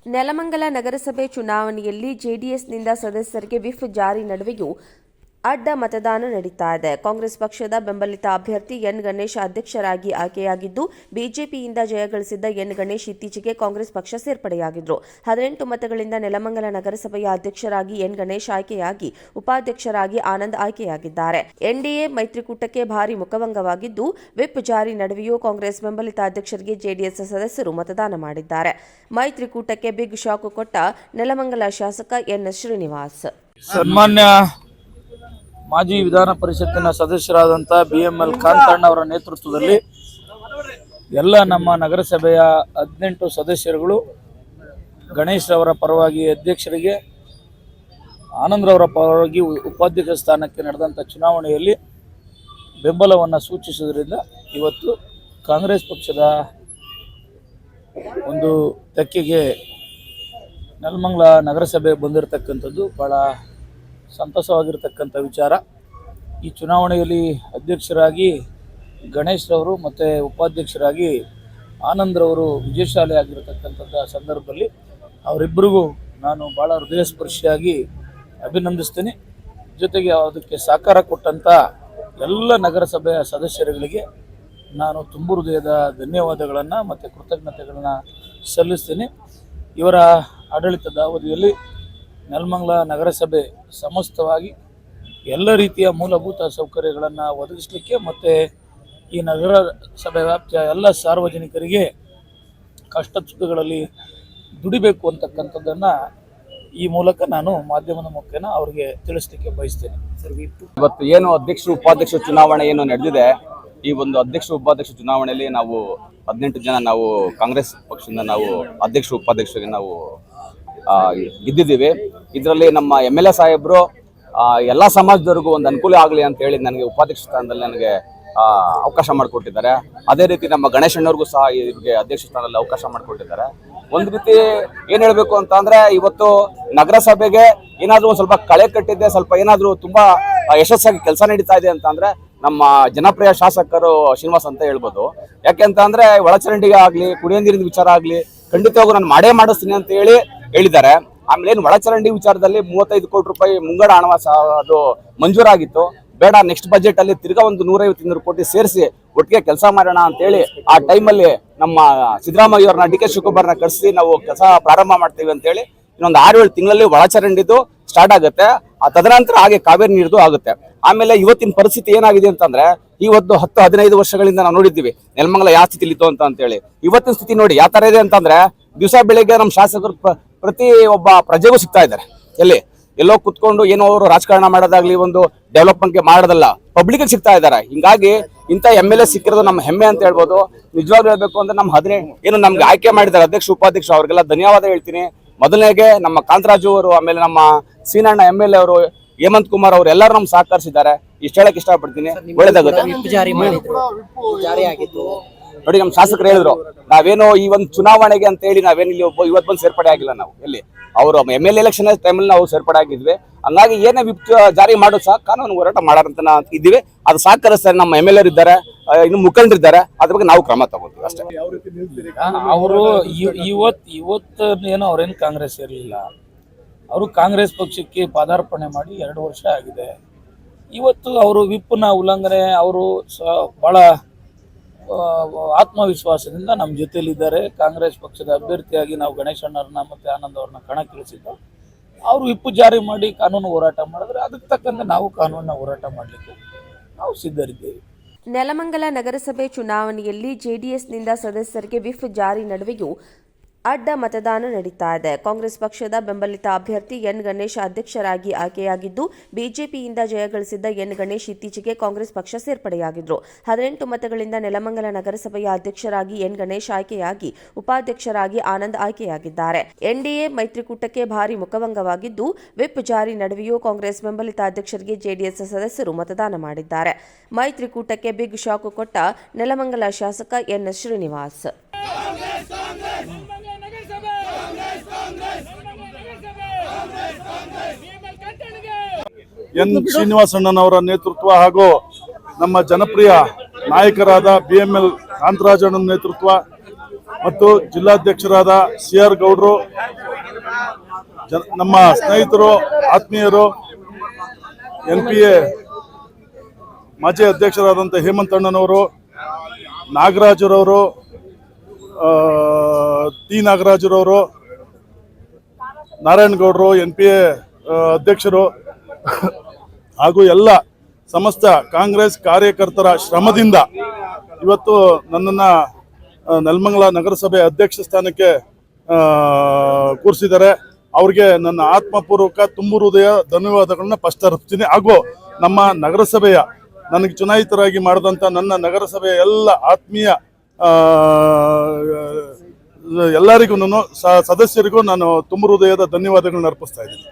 ನೆಲಮಂಗಲ ನಗರಸಭೆ ಚುನಾವಣೆಯಲ್ಲಿ ಜೆಡಿಎಸ್ನಿಂದ ಸದಸ್ಯರಿಗೆ ವಿಪ್ ಜಾರಿ ನಡುವೆಯೂ ಅಡ್ಡ ಮತದಾನ ನಡೀತಾ ಇದೆ. ಕಾಂಗ್ರೆಸ್ ಪಕ್ಷದ ಬೆಂಬಲಿತ ಅಭ್ಯರ್ಥಿ ಎನ್ ಗಣೇಶ್ ಅಧ್ಯಕ್ಷರಾಗಿ ಆಯ್ಕೆಯಾಗಿದ್ದು, ಬಿಜೆಪಿಯಿಂದ ಜಯಗಳಿಸಿದ್ದ ಎನ್ ಗಣೇಶ್ ಇತ್ತೀಚೆಗೆ ಕಾಂಗ್ರೆಸ್ ಪಕ್ಷ ಸೇರ್ಪಡೆಯಾಗಿದ್ದರು. 18 ಮತಗಳಿಂದ ನೆಲಮಂಗಲ ನಗರಸಭೆಯ ಅಧ್ಯಕ್ಷರಾಗಿ ಎನ್ ಗಣೇಶ್ ಆಯ್ಕೆಯಾಗಿ ಉಪಾಧ್ಯಕ್ಷರಾಗಿ ಆನಂದ್ ಆಯ್ಕೆಯಾಗಿದ್ದಾರೆ. ಎನ್ಡಿಎ ಮೈತ್ರಿಕೂಟಕ್ಕೆ ಭಾರಿ ಮುಖಭಂಗವಾಗಿದ್ದು, ವಿಪ್ ಜಾರಿ ನಡುವೆಯೂ ಕಾಂಗ್ರೆಸ್ ಬೆಂಬಲಿತ ಅಧ್ಯಕ್ಷರಿಗೆ ಜೆಡಿಎಸ್ ಸದಸ್ಯರು ಮತದಾನ ಮಾಡಿದ್ದಾರೆ. ಮೈತ್ರಿಕೂಟಕ್ಕೆ ಬಿಗ್ ಶಾಕ್ ಕೊಟ್ಟ ನೆಲಮಂಗಲ ಶಾಸಕ ಎನ್ ಶ್ರೀನಿವಾಸ್. ಸನ್ಮಾನ್ಯ ಮಾಜಿ ವಿಧಾನ ಪರಿಷತ್ತಿನ ಸದಸ್ಯರಾದಂಥ BML ಕಾಂತಣ್ಣ ಅವರ ನೇತೃತ್ವದಲ್ಲಿ ಎಲ್ಲ ನಮ್ಮ ನಗರಸಭೆಯ 18 ಸದಸ್ಯರುಗಳು ಗಣೇಶ್ ಅವರ ಪರವಾಗಿ ಅಧ್ಯಕ್ಷರಿಗೆ, ಆನಂದ್ರವರ ಪರವಾಗಿ ಉಪಾಧ್ಯಕ್ಷ ಸ್ಥಾನಕ್ಕೆ ನಡೆದಂಥ ಚುನಾವಣೆಯಲ್ಲಿ ಬೆಂಬಲವನ್ನು ಸೂಚಿಸುವುದರಿಂದ ಇವತ್ತು ಕಾಂಗ್ರೆಸ್ ಪಕ್ಷದ ಒಂದು ತೆಕ್ಕೆಗೆ ನೆಲಮಂಗಲ ನಗರಸಭೆ ಬಂದಿರತಕ್ಕಂಥದ್ದು ಭಾಳ ಸಂತಸವಾಗಿರ್ತಕ್ಕಂಥ ವಿಚಾರ. ಈ ಚುನಾವಣೆಯಲ್ಲಿ ಅಧ್ಯಕ್ಷರಾಗಿ ಗಣೇಶ್ ರವರು ಮತ್ತು ಉಪಾಧ್ಯಕ್ಷರಾಗಿ ಆನಂದ್ರವರು ವಿಜಯಶಾಲಿ ಆಗಿರತಕ್ಕಂಥದ್ದು ಸಂದರ್ಭದಲ್ಲಿ ಅವರಿಬ್ಬರಿಗೂ ನಾನು ಭಾಳ ಹೃದಯಸ್ಪರ್ಶಿಯಾಗಿ ಅಭಿನಂದಿಸ್ತೀನಿ. ಜೊತೆಗೆ ಅದಕ್ಕೆ ಸಹಕಾರ ಕೊಟ್ಟಂಥ ಎಲ್ಲ ನಗರಸಭೆಯ ಸದಸ್ಯರುಗಳಿಗೆ ನಾನು ತುಂಬ ಹೃದಯದ ಧನ್ಯವಾದಗಳನ್ನು ಮತ್ತು ಕೃತಜ್ಞತೆಗಳನ್ನು ಸಲ್ಲಿಸ್ತೀನಿ. ಇವರ ಆಡಳಿತದ ಅವಧಿಯಲ್ಲಿ ನೆಲಮಂಗಲ ನಗರಸಭೆ ಸಮಸ್ತವಾಗಿ ಎಲ್ಲ ರೀತಿಯ ಮೂಲಭೂತ ಸೌಕರ್ಯಗಳನ್ನು ಒದಗಿಸಲಿಕ್ಕೆ ಮತ್ತು ಈ ನಗರಸಭೆ ವ್ಯಾಪ್ತಿಯ ಎಲ್ಲ ಸಾರ್ವಜನಿಕರಿಗೆ ಕಷ್ಟ ಸುಖಗಳಲ್ಲಿ ದುಡಿಬೇಕು ಅಂತಕ್ಕಂಥದ್ದನ್ನು ಈ ಮೂಲಕ ನಾನು ಮಾಧ್ಯಮದ ಮುಖೇನ ಅವರಿಗೆ ತಿಳಿಸ್ಲಿಕ್ಕೆ ಬಯಸ್ತೇನೆ. ಇವತ್ತು ಏನು ಅಧ್ಯಕ್ಷರು ಉಪಾಧ್ಯಕ್ಷ ಚುನಾವಣೆ ಏನು ನಡೆದಿದೆ, ಈ ಒಂದು ಅಧ್ಯಕ್ಷ ಉಪಾಧ್ಯಕ್ಷ ಚುನಾವಣೆಯಲ್ಲಿ ನಾವು 18 ಜನ ನಾವು ಕಾಂಗ್ರೆಸ್ ಪಕ್ಷದಿಂದ ನಾವು ಅಧ್ಯಕ್ಷ ಉಪಾಧ್ಯಕ್ಷರಿಗೆ ನಾವು ಗೆದ್ದಿದ್ದೀವಿ. ಇದರಲ್ಲಿ ನಮ್ಮ MLA ಸಾಹೇಬರು ಎಲ್ಲ ಸಮಾಜದವ್ರಿಗೂ ಒಂದು ಅನುಕೂಲ ಆಗಲಿ ಅಂತ ಹೇಳಿ ನನಗೆ ಉಪಾಧ್ಯಕ್ಷ ಸ್ಥಾನದಲ್ಲಿ ನನಗೆ ಅವಕಾಶ ಮಾಡಿಕೊಟ್ಟಿದ್ದಾರೆ. ಅದೇ ರೀತಿ ನಮ್ಮ ಗಣೇಶ್ ಅಣ್ಣವ್ರಿಗೂ ಸಹ ಇವರಿಗೆ ಅಧ್ಯಕ್ಷ ಸ್ಥಾನದಲ್ಲಿ ಅವಕಾಶ ಮಾಡಿಕೊಟ್ಟಿದ್ದಾರೆ. ಒಂದು ರೀತಿ ಏನು ಹೇಳಬೇಕು ಅಂತ ಅಂದರೆ, ಇವತ್ತು ನಗರಸಭೆಗೆ ಏನಾದರೂ ಒಂದು ಸ್ವಲ್ಪ ಕಳೆ ಕಟ್ಟಿದ್ದೆ, ಸ್ವಲ್ಪ ಏನಾದರೂ ತುಂಬ ಯಶಸ್ಸಾಗಿ ಕೆಲಸ ನಡೀತಾ ಇದೆ ಅಂತ ಅಂದರೆ ನಮ್ಮ ಜನಪ್ರಿಯ ಶಾಸಕರು ಶ್ರೀನಿವಾಸ್ ಅಂತ ಹೇಳ್ಬೋದು. ಯಾಕೆಂತ ಅಂದರೆ ಒಳಚರಂಡಿಗೆ ಆಗಲಿ, ಕುಡಿಯೋ ನೀರಿನ ವಿಚಾರ ಆಗಲಿ ಖಂಡಿತವಾಗೂ ನಾನು ಮಾಡಿಸ್ತೀನಿ ಅಂತ ಹೇಳಿದ್ದಾರೆ. ಆಮೇಲೆ ಏನು ಒಳಚರಂಡಿ ವಿಚಾರದಲ್ಲಿ 35 ಕೋಟಿ ರೂಪಾಯಿ ಮುಂಗಡ ಹಣ ಅದು ಮಂಜೂರಾಗಿತ್ತು. ಬೇಡ, ನೆಕ್ಸ್ಟ್ ಬಜೆಟ್ ಅಲ್ಲಿ ತಿರ್ಗಾ ಒಂದು 150-200 ಕೋಟಿ ಸೇರಿಸಿ ಒಟ್ಟಿಗೆ ಕೆಲಸ ಮಾಡೋಣ ಅಂತೇಳಿ ಆ ಟೈಮಲ್ಲಿ ನಮ್ಮ ಸಿದ್ದರಾಮಯ್ಯ ಅವ್ರನ್ನ DK ಶಿವಕುಮಾರ್ನ ಕಳಿಸಿ ನಾವು ಕೆಲಸ ಪ್ರಾರಂಭ ಮಾಡ್ತೀವಿ ಅಂತೇಳಿ ಇನ್ನೊಂದು 6-7 ತಿಂಗಳಲ್ಲಿ ಒಳಚರಂಡಿದು ಸ್ಟಾರ್ಟ್ ಆಗುತ್ತೆ. ತದನಂತರ ಹಾಗೆ ಕಾವೇರಿ ನೀರ್ದು ಆಗುತ್ತೆ. ಆಮೇಲೆ ಇವತ್ತಿನ ಪರಿಸ್ಥಿತಿ ಏನಾಗಿದೆ ಅಂತಂದ್ರೆ, ಇವತ್ತು 10-15 ವರ್ಷಗಳಿಂದ ನಾವು ನೋಡಿದ್ದೀವಿ ನೆಲಮಂಗಲ ಯಾವ ಸ್ಥಿತಿಲಿತ್ತು ಅಂತೇಳಿ. ಇವತ್ತಿನ ಸ್ಥಿತಿ ನೋಡಿ ಯಾವ ತರ ಇದೆ ಅಂತಂದ್ರೆ, ದಿವಸ ಬೆಳಿಗ್ಗೆ ನಮ್ಮ ಶಾಸಕರು ಪ್ರತಿ ಒಬ್ಬ ಪ್ರಜೆಗೂ ಸಿಗ್ತಾ ಇದ್ದಾರೆ. ಎಲ್ಲೋ ಕುತ್ಕೊಂಡು ಏನೋ ಅವರು ರಾಜಕಾರಣ ಮಾಡೋದಾಗ್ಲಿ, ಒಂದು ಡೆವಲಪ್ಮೆಂಟ್ಗೆ ಮಾಡೋದಲ್ಲ, ಪಬ್ಲಿಕ್ ಸಿಗ್ತಾ ಇದ್ದಾರೆ. ಹಿಂಗಾಗಿ ಇಂಥ MLA ಸಿಕ್ಕಿರೋದು ನಮ್ಮ ಹೆಮ್ಮೆ ಅಂತ ಹೇಳ್ಬೋದು. ನಿಜವಾಗ್ಲೂ ಹೇಳ್ಬೇಕು ಅಂದ್ರೆ ನಮ್ಮ ಏನು ನಮ್ಗೆ ಆಯ್ಕೆ ಮಾಡಿದ್ದಾರೆ ಅಧ್ಯಕ್ಷ ಉಪಾಧ್ಯಕ್ಷ, ಅವ್ರಿಗೆಲ್ಲ ಧನ್ಯವಾದ ಹೇಳ್ತೀನಿ. ಮೊದಲನೇಗೆ ನಮ್ಮ ಕಾಂತರಾಜು ಅವರು, ಆಮೇಲೆ ನಮ್ಮ ಸೀನಣ್ಣ MLA ಅವರು, ಹೇಮಂತ್ ಕುಮಾರ್ ಅವರು ಎಲ್ಲರೂ ನಮ್ಗೆ ಸಹಕರಿಸಿದ್ದಾರೆ. ಇಷ್ಟ ಹೇಳಕ್ ಇಷ್ಟಪಡ್ತೀನಿ. ಒಳ್ಳೇದಾಗುತ್ತೆ. ನೋಡಿ, ನಮ್ಮ ಶಾಸಕರು ಹೇಳಿದ್ರು, ನಾವೇನೋ ಈ ಒಂದು ಚುನಾವಣೆಗೆ ಅಂತ ಹೇಳಿ ನಾವೇನು ಇಲ್ಲಿ ಇವತ್ತು ಬಂದು ಸೇರ್ಪಡೆ ಆಗಿಲ್ಲ. ನಾವು ಅವರು MLA ಎಲೆಕ್ಷನ್ ಟೈಮಲ್ಲಿ ನಾವು ಸೇರ್ಪಡೆ ಆಗಿದ್ವಿ. ಹಂಗಾಗಿ ಏನೇ ವಿಪ್ ಜಾರಿ ಮಾಡೋದು ಸಹ ಕಾನೂನು ಹೋರಾಟ ಮಾಡೋರಂತ ಇದ್ದೀವಿ. ಅದು ಸಹಕರಿಸ್ತಾರೆ. ನಮ್ಮ MLA ಇದ್ದಾರೆ, ಇನ್ನು ಮುಖಂಡರಿದ್ದಾರೆ. ಅದ್ರ ಬಗ್ಗೆ ನಾವು ಕ್ರಮ ತಗೋತೀವಿ ಅಷ್ಟೇ. ಅವರು ಇವತ್ತು ಏನೋ ಅವ್ರೇನು ಕಾಂಗ್ರೆಸ್ ಇರಲಿಲ್ಲ. ಅವರು ಕಾಂಗ್ರೆಸ್ ಪಕ್ಷಕ್ಕೆ ಪಾದಾರ್ಪಣೆ ಮಾಡಿ 2 ವರ್ಷ ಆಗಿದೆ. ಇವತ್ತು ಅವರು ವಿಪ್ನ ಉಲ್ಲಂಘನೆ, ಅವರು ಭಾಳ ಆತ್ಮವಿಶ್ವಾಸದಿಂದ ನಮ್ಮ ಜೊತೆಯಲ್ಲಿದ್ದಾರೆ. ಕಾಂಗ್ರೆಸ್ ಪಕ್ಷದ ಅಭ್ಯರ್ಥಿಯಾಗಿ ನಾವು ಗಣೇಶ್ ಅಣ್ಣವ್ರನ್ನ ಮತ್ತು ಆನಂದ್ ಅವ್ರನ್ನ ಕಣಕ್ಕಿಳಿಸಿದ್ದು. ಅವರು ವಿಪ್ಪು ಜಾರಿ ಮಾಡಿ ಕಾನೂನು ಹೋರಾಟ ಮಾಡಿದ್ರೆ ಅದಕ್ಕೆ ತಕ್ಕಂತೆ ನಾವು ಕಾನೂನಿನ ಹೋರಾಟ ಮಾಡಲಿಕ್ಕೆ ನಾವು ಸಿದ್ಧರಿದ್ದೇವೆ. ನೆಲಮಂಗಲ ನಗರಸಭೆ ಚುನಾವಣೆಯಲ್ಲಿ ಜೆಡಿಎಸ್ನಿಂದ ಸದಸ್ಯರಿಗೆ ವಿಪ್ ಜಾರಿ ನಡುವೆಯೂ ಅಡ್ಡ ಮತದಾನ ನಡೀತಾ ಇದೆ. ಕಾಂಗ್ರೆಸ್ ಪಕ್ಷದ ಬೆಂಬಲಿತ ಅಭ್ಯರ್ಥಿ ಎನ್ ಗಣೇಶ್ ಅಧ್ಯಕ್ಷರಾಗಿ ಆಯ್ಕೆಯಾಗಿದ್ದು, ಬಿಜೆಪಿಯಿಂದ ಜಯಗಳಿಸಿದ್ದ ಎನ್ ಗಣೇಶ್ ಇತ್ತೀಚೆಗೆ ಕಾಂಗ್ರೆಸ್ ಪಕ್ಷ ಸೇರ್ಪಡೆಯಾಗಿದ್ದರು. 18 ಮತಗಳಿಂದ ನೆಲಮಂಗಲ ನಗರಸಭೆಯ ಅಧ್ಯಕ್ಷರಾಗಿ ಎನ್ ಗಣೇಶ್ ಆಯ್ಕೆಯಾಗಿ ಉಪಾಧ್ಯಕ್ಷರಾಗಿ ಆನಂದ್ ಆಯ್ಕೆಯಾಗಿದ್ದಾರೆ. ಎನ್ಡಿಎ ಮೈತ್ರಿಕೂಟಕ್ಕೆ ಭಾರಿ ಮುಖಭಂಗವಾಗಿದ್ದು, ವಿಪ್ ಜಾರಿ ನಡುವೆಯೂ ಕಾಂಗ್ರೆಸ್ ಬೆಂಬಲಿತ ಅಧ್ಯಕ್ಷರಿಗೆ ಜೆಡಿಎಸ್ ಸದಸ್ಯರು ಮತದಾನ ಮಾಡಿದ್ದಾರೆ. ಮೈತ್ರಿಕೂಟಕ್ಕೆ ಬಿಗ್ ಶಾಕ್ ಕೊಟ್ಟ ನೆಲಮಂಗಲ ಶಾಸಕ ಎನ್ ಶ್ರೀನಿವಾಸ್. ಎನ್ ಶ್ರೀನಿವಾಸಣ್ಣನವರ ನೇತೃತ್ವ ಹಾಗೂ ನಮ್ಮ ಜನಪ್ರಿಯ ನಾಯಕರಾದ BML ಕಾಂತರಾಜಣ್ಣನ ನೇತೃತ್ವ ಮತ್ತು ಜಿಲ್ಲಾಧ್ಯಕ್ಷರಾದ CR ಗೌಡ್ರು, ನಮ್ಮ ಸ್ನೇಹಿತರು, ಆತ್ಮೀಯರು, NPA ಮಾಜಿ ಅಧ್ಯಕ್ಷರಾದಂಥ ಹೇಮಂತ್ ಅಣ್ಣನವರು, ನಾಗರಾಜರವರು, ಟಿ ನಾಗರಾಜರವರು, ನಾರಾಯಣಗೌಡರು, NPA ಅಧ್ಯಕ್ಷರು ಹಾಗೂ ಎಲ್ಲ ಸಮಸ್ತ ಕಾಂಗ್ರೆಸ್ ಕಾರ್ಯಕರ್ತರ ಶ್ರಮದಿಂದ ಇವತ್ತು ನನ್ನನ್ನು ನೆಲಮಂಗಲ ನಗರಸಭೆ ಅಧ್ಯಕ್ಷ ಸ್ಥಾನಕ್ಕೆ ಕೂರಿಸಿದ್ದಾರೆ. ಅವ್ರಿಗೆ ನನ್ನ ಆತ್ಮಪೂರ್ವಕ ತುಂಬು ಹೃದಯ ಧನ್ಯವಾದಗಳನ್ನ ಫಸ್ಟ್ ಅರ್ಪಿಸ್ತೀನಿ. ಹಾಗೂ ನಮ್ಮ ನಗರಸಭೆಯ ನನಗೆ ಚುನಾಯಿತರಾಗಿ ಮಾಡಿದಂಥ ನನ್ನ ನಗರಸಭೆಯ ಎಲ್ಲ ಆತ್ಮೀಯ ಎಲ್ಲರಿಗೂ ಸದಸ್ಯರಿಗೂ ನಾನು ತುಂಬು ಹೃದಯದ ಧನ್ಯವಾದಗಳನ್ನ ಅರ್ಪಿಸ್ತಾ ಇದ್ದೀನಿ.